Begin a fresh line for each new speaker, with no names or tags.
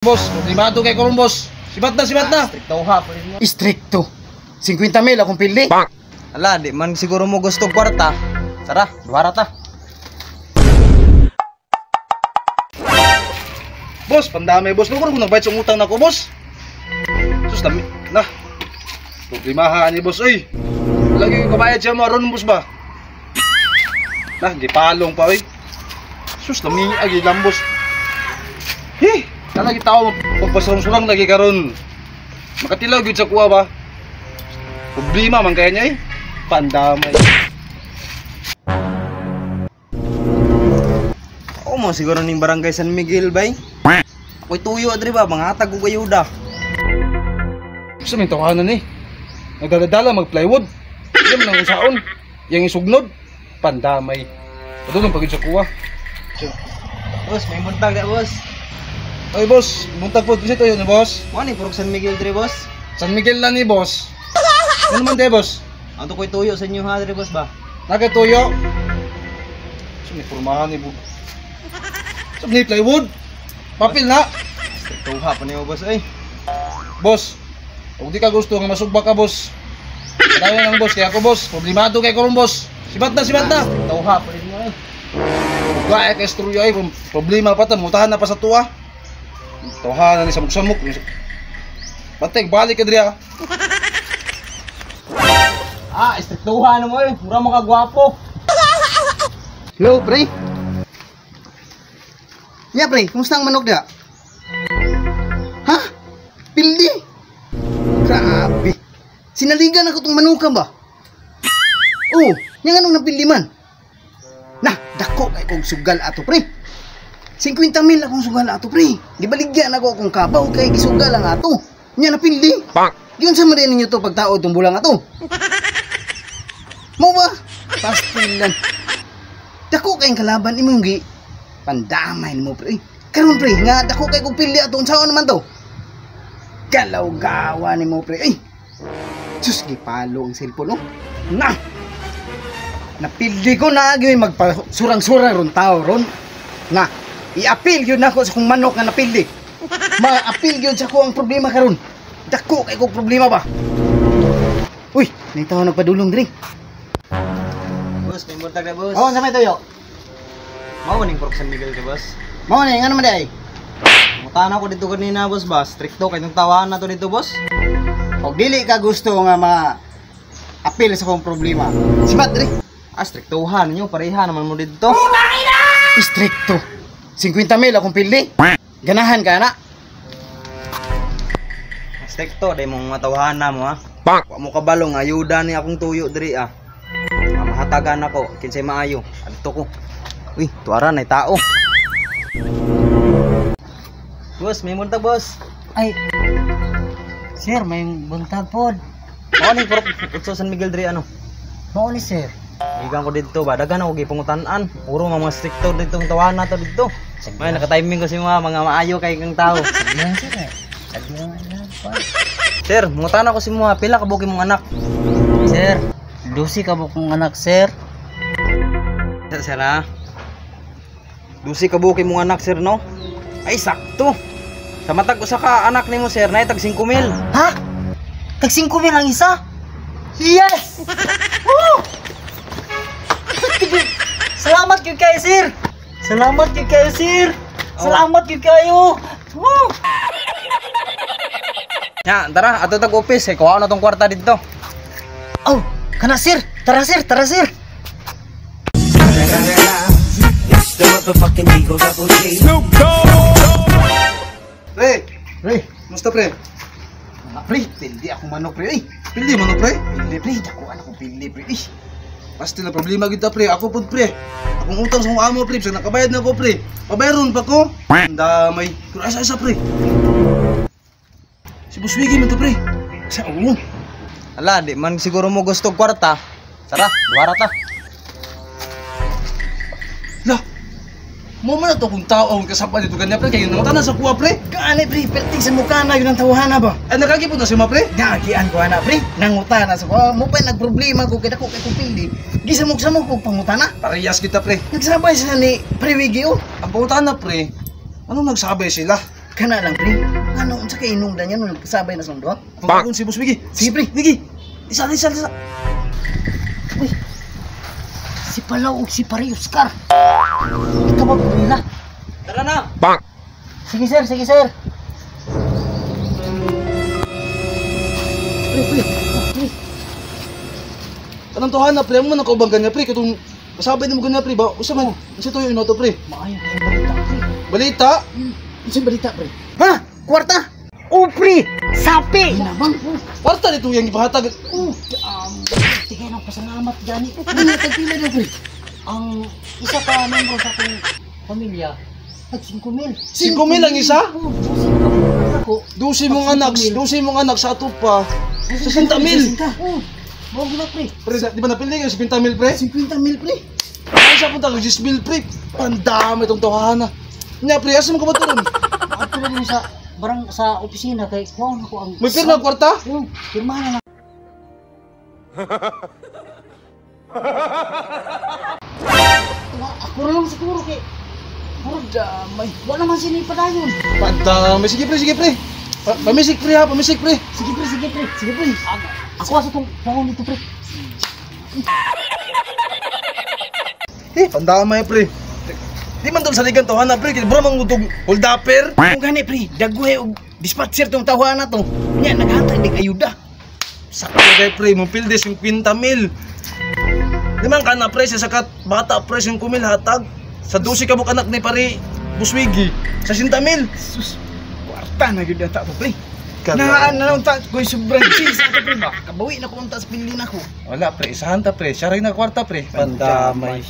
Boss, problemado kay karon boss. Sibat na, sibat na.
Stricto ha, pwede mo.
Stricto. 50,000 akong pildi.
Ala, di man siguro mo gusto kwarta. Tara, duwara ta.
Boss, pandami boss. Lugar ko nagbayad sa utang nako, boss. Sus dami. Na. Problemahan ni boss oy. Lagi ko bayad siya mo aron boss ba? Nah, gipalong pa oy. Sus dami agi lang boss. Hi, lagi tao magpasarong-surang lagi karon. Makatilaw gyud sa kuha ba? Problema man kaya niya eh. Pandamay.
Oo mo siguro ning barangay San Miguel bay. Ako'y tuyo adri ba, mangatag og ayuda.
Gusto may tawanan eh. Nagdadala mag-plywood. Yan lang usaon. Yang isugnod. Pandamay. Ito lang pagod sa kuha.
Boss, may muntag na boss.
Oy boss, muntag po dito yun boss.
Mo ni purok San Miguel diri boss.
San Miguel na ni boss. Ano man de boss?
Anto ko'y tuyo sa inyo ha diri boss ba?
Nagatuyo. So may pormahan ni boss. So may plywood. Papel na.
Stricto ha pa niyo boss ay.
Boss, kung di ka gusto nga masugba ka boss. Kaya lang boss, kaya ako boss. Problemado kay karon boss. Sibat na, sibat na.
Stricto ha pa niyo ay.
Gaya kay istorya ay problema pa ta, mutahan na pa sa tuwa. Tuhanan ni samok-samok. Patay, balik ka diri ha.
Stricto ha na mo eh. Mura mo ka gwapo.
Hello, pre. Ya, pre. Kumusta ang manok dia? Ha? Pildi? Grabe. Sinaligan ako tong manukan ba? Oh, yang anong napildi man? Nah, dako kay kong sugal ato, pre. 50,000 akong sugal ato, pre. Gibaligyan ako akong kabaw kay gisugal ang ato. Nya napildi. Yun sa marian ninyo to pagtao tong bulang ato. Mo ba? Pastilan. Dako kayong kalaban imo gi. Pandamay mo pre. Karon pre nga dako kay kog pildi ato unsaon naman to? Galaw-gawa ni mo pre. Ay. Sus gipalo ang cellphone no. Na. Napildi ko na gyud magpasurang-surang ron tao ron. Na. I-appeal yun ako sa kong manok nga napildi. Ma-appeal yun sa ko ang problema karon. Dako kay kog problema ba? Uy, may tao nagpadulong diri.
Boss, may muntag na boss.
Oh, sa may tuyo.
Mao ning purok San Miguel di boss.
Mao ni ngano man di ay?
Mutana ko dito kanina boss ba. Stricto kay nung tawahan na to dito boss.
Og dili ka gusto nga ma-appeal sa kong problema. Sibat diri.
Strictohan nyo, pareha naman mo dito.
Stricto. 50,000 akong pildi. Ganahan ka na.
Stricto, day mong matawahan na mo ha. Wa mo kabalong, ayuda ni akong tuyo diri ah. Mahatagan ako, kinsay maayo. Adto ko. Uy, tuara na tao. Boss, may muntag boss.
Ay, sir, may buntag po.
Mao ning purok Utso San Miguel diri ano.
Mao ni sir.
Igang ko dito ba, dagan ako gipangutan-an. Puro mga stricto dito ang tawahan na to dito. May naka-timing ko si mga maayo kay kang tao.
Yan sir eh. Saglang lang pa.
Sir, mungutan ako si mga pila ka buki mong anak.
Sir, 12 ka kong anak sir.
Sir ha? 12 ka buki mong anak sir no? Ay sakto. Sa matag usa ka anak nimo sir, nay tag 5,000.
Ha? Tag 5,000 ang isa? Yes! Woo! Salamat kayo kayo sir! Salamat kayo kayo sir! Salamat kayo kayo! Woo!
Ya, tara, ato tag office kay kuha na tong kwarta dito.
Oh, kana sir! Tara sir! Tara sir!
Pre,
Pre,
musta pre?
pre, pildi ako manok pre. Ay,
Pildi mo no pre?
pildi pre, dako ako pildi pre. Ay,
Basta na problema kita pre. Ako pud pre. Akong utang sa amo pre, sa nakabayad na ko pre. Pabayron pa ko. Damay. Pero asa pre. Si Buswigi man to pre.
sa ulo.
Ala, di man siguro mo gusto kwarta. Tara, duwara ta.
Lah. Mo man to kung tao ang kasapa dito kanya pre kay nangutana sa kuha pre.
Kaani pre, perting sa mukha na yun ang tawhana ba?
Ay nakagipon na si ma pre.
Gagian ko ana pre, nangutana sa ko. Mo pa nagproblema ko kay dako kay kong pildi. Gisamok-samok ko pangutana.
Parehas kita pre.
Nagsabay sila ni Pre Wiggy oh.
Ang pangutana pre. Anong nagsabi sila?
Kana lang pre. Ano unsa kay inungdan yan nung nagkasabay na sa duha?
Pagkakon si Boss Wiggy.
Sige pre.
Wiggy. Isa.
Uy. Si Palaw ug si Pare Oscar. Ikabag ko nila.
Tara na.
Sige sir, sige sir. Pre.
Anong tuhan na pre? Amo man ako bang ganya pre? Katong kasabay na mo ganya pre ba? Usa man? Usa to yung to pre?
Maayo kay balita pre.
Balita?
Unsa balita pre? Ha? Kwarta?
Oh pre, sapi.
Nabang.
Kwarta dito yung ipahatag.
Tigay ng pasalamat gani.
Ano tagpila na pre?
Ang isa ka membro sa aking pamilya, nag 5,000.
5,000 ang isa?
Oh, 5,000 ako.
12 mong anak sa ato pa. 60,000.
Oh, wag na pre.
Pre, di ba napili yung 50,000 pre?
50,000 pre.
Ay sa punta ng 10,000 pre. Pandami itong tuhan na. Nya pre, asa mo ka ba ito ron?
At din sa sa opisina kay kuha ko ang
May pirna kwarta?
Oh, pirmahan na. Ako lang siguro kay puro damay. Wala naman sinipadayon.
Pandami. Sige pre. Pamisik pre ha, pamisik pre.
Sige pre. Sige pre. Ako asa tong pangon dito pre.
Pandamay pre. Di man tol sa ligan tuhan na pre, kaya bro mang utog hold upper.
Kung gani pre, dagway og dispatcher tong tawa na to. Nya naghantay dig ayuda.
Sakto kay pre, mo pilde 50,000. Di man ka na pre sa sakat bata pre 5,000 hatag. Sa 12 ka anak ni pare Buswigi sa 60,000.
Sus. Kwarta na gyud ata to pre.
Kada.
Naan na lang ta koy sobrang cheese ato pre ba. Kabawi na ko unta sa pilin ako.
Wala pre, isahan ta pre, siya rin na kwarta pre.
Pandamay.